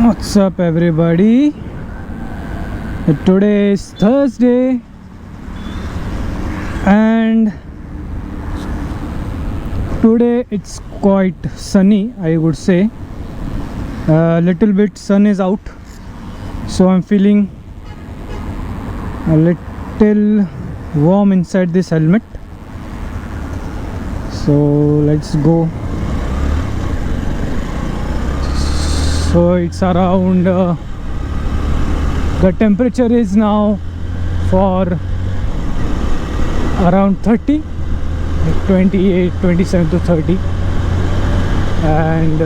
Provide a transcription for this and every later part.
What's up, everybody? Today is Thursday, and today it's quite sunny, I would say. A little bit sun is out, so I'm feeling a little warm inside this helmet. So let's go. So it's around the temperature is now for around 30, like 28, 27 to 30, and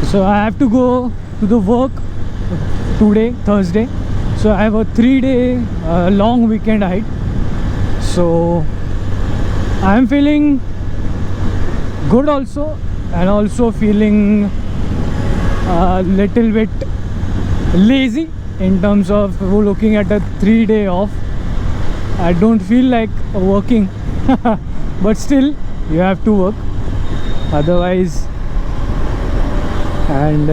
so I have to go to the work today, Thursday. So I have a 3-day long weekend ahead. So I am feeling good also, and also feeling a little bit lazy in terms of looking at a 3-day off. I don't feel like working but still you have to work, otherwise. And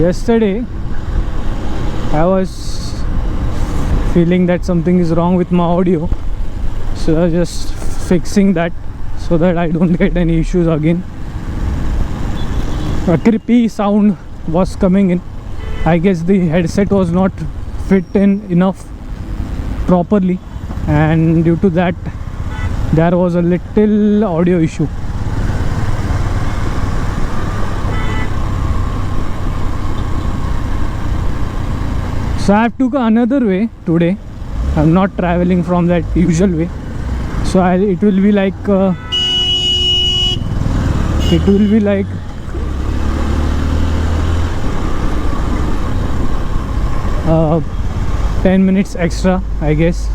yesterday I was feeling that something is wrong with my audio, so I was just fixing that so that I don't get any issues again. A creepy sound was coming in. I guess the headset was not fit in enough properly, and due to that there was a little audio issue. So I have to go another way today. I'm not traveling from that usual way. So it will be like 10 minutes extra, I guess.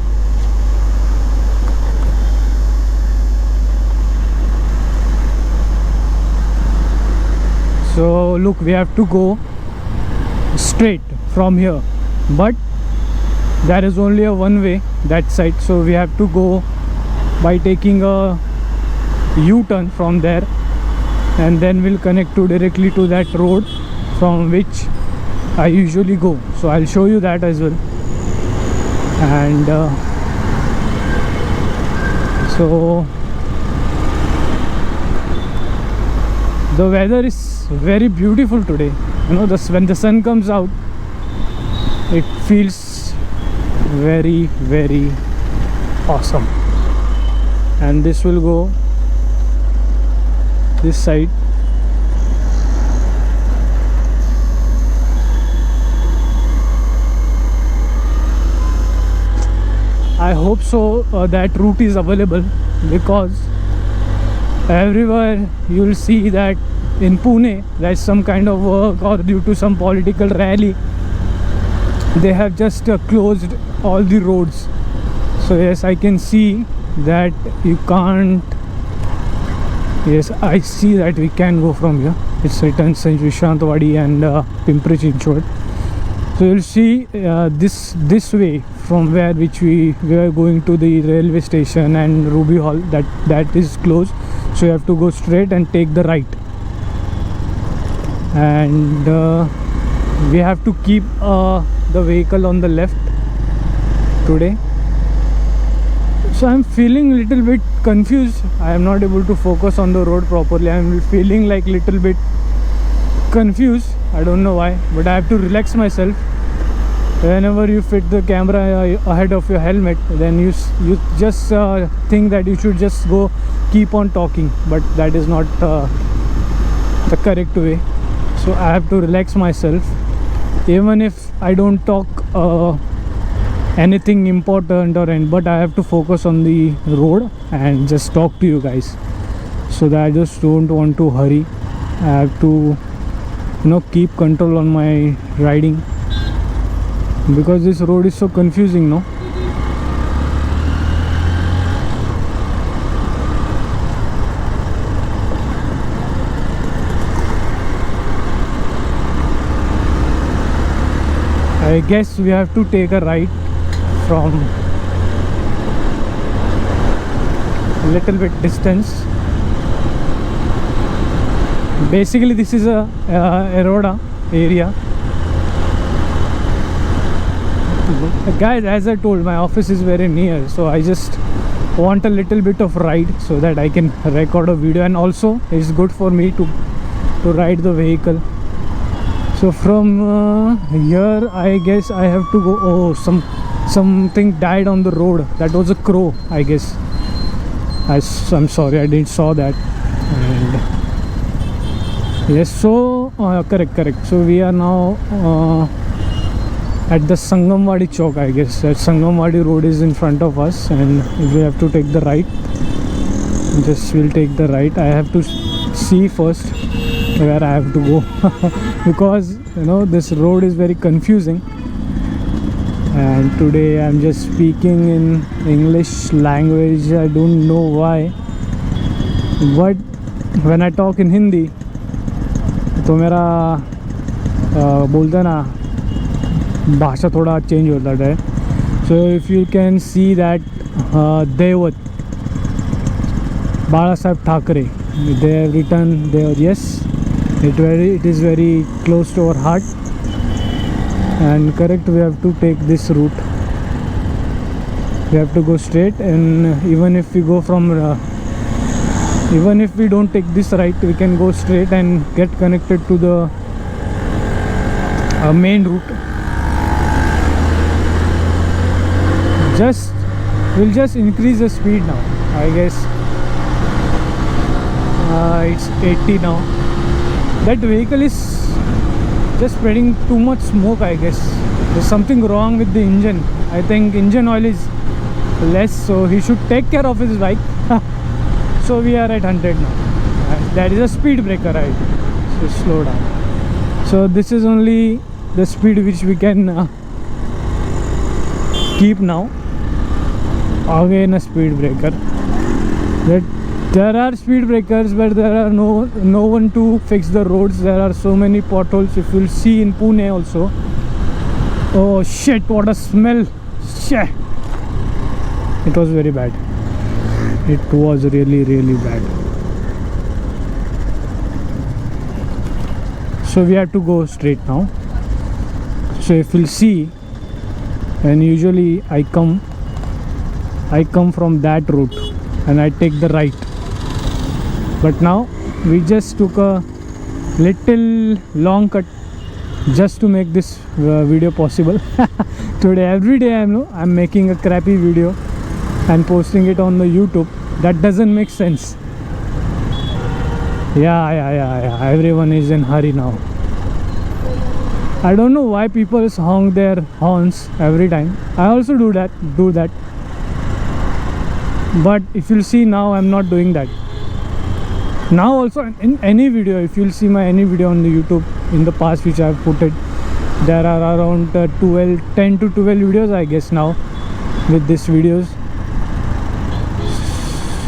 So look, we have to go straight from here, but there is only a one way that side, so we have to go by taking a U-turn from there, and then we'll connect directly to that road from which I usually go. So I'll show you that as well. And so the weather is very beautiful today. You know, when the sun comes out, it feels very, very awesome. And this will go this side. I hope so that route is available, because everywhere you will see that in Pune there's some kind of work, or due to some political rally they have just closed all the roads. So yes, I can see that you can't. Yes, I see that we can go from here. It's written St. Vishrantwadi and Pimpri Chinchwad. So you'll see this way from which we are going to the railway station and Ruby Hall, that is closed. So you have to go straight and take the right, and we have to keep the vehicle on the left today. So I'm feeling a little bit confused. I am not able to focus on the road properly. I'm feeling like little bit confused. I don't know why, but I have to relax myself. Whenever you fit the camera ahead of your helmet, then you just think that you should just go keep on talking, but that is not the correct way. So I have to relax myself, even if I don't talk anything important but I have to focus on the road and just talk to you guys. So that I just don't want to hurry. I have to, keep control on my riding, because this road is so confusing, no? I guess we have to take a right from a little bit distance. Basically this is a Eroda area. Guys, as I told, my office is very near, so I just want a little bit of ride so that I can record a video, and also it's good for me to ride the vehicle. So from here I guess I have to go. Oh, something died on the road. That was a crow, I guess. I'm sorry, I didn't saw that. And yes, so correct. So we are now at the Sangamwadi Chowk, I guess. That Sangamwadi road is in front of us, and we have to take the right. Just we'll take the right. I have to see first where I have to go because you know this road is very confusing, and today I'm just speaking in English language. I don't know why, but when I talk in Hindi तो मेरा बोलते ना भाषा थोड़ा change होता है. So if you can see that देवत बाला साहेब Thackeray, they have written there. Yes, it is very close to our heart, and correct, we have to take this route. We have to go straight, and even if we go from even if we don't take this right, we can go straight and get connected to the main route. We'll just increase the speed now. I guess it's 80 now. That vehicle is just spreading too much smoke, I guess. There's something wrong with the engine. I think engine oil is less, so he should take care of his bike. So we are at 100 now. That is a speed breaker, right? So slow down. So this is only the speed which we can keep now. Again a speed breaker. There are speed breakers, but there are no one to fix the roads. There are so many potholes. If you'll see in Pune also. Oh shit! What a smell! Shit! It was very bad. It was really bad. So we have to go straight now. So if you'll see, and usually I come from that route and I take the right, but now we just took a little long cut just to make this video possible. Today, every day I'm making a crappy video and posting it on the YouTube. That doesn't make sense. Yeah. Everyone is in hurry now. I don't know why people honk their horns every time. I also do that. But if you'll see now, I'm not doing that. Now also in any video, if you'll see my any video on the YouTube in the past which I've put it, there are around 10 to 12 videos, I guess, now with these videos.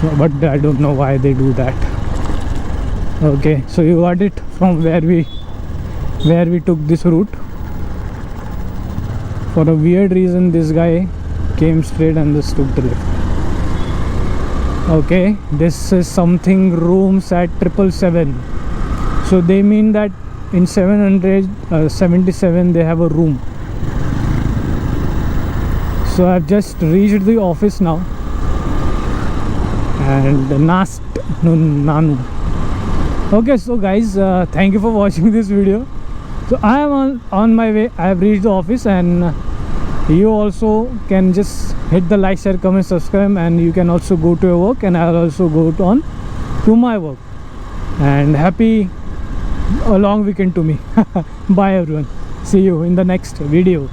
So, but I don't know why they do that. Okay, so you got it from where we took this route. For a weird reason, this guy came straight and just took the left. Okay, this is something rooms at 777. So they mean that in 777 they have a room. So I've just reached the office now, and Nanu. Okay, so guys, thank you for watching this video. So I am on my way. I have reached the office, and you also can just hit the like, share, comment, subscribe, and you can also go to your work, and I'll also go on to my work. And happy a long weekend to me. Bye everyone. See you in the next video.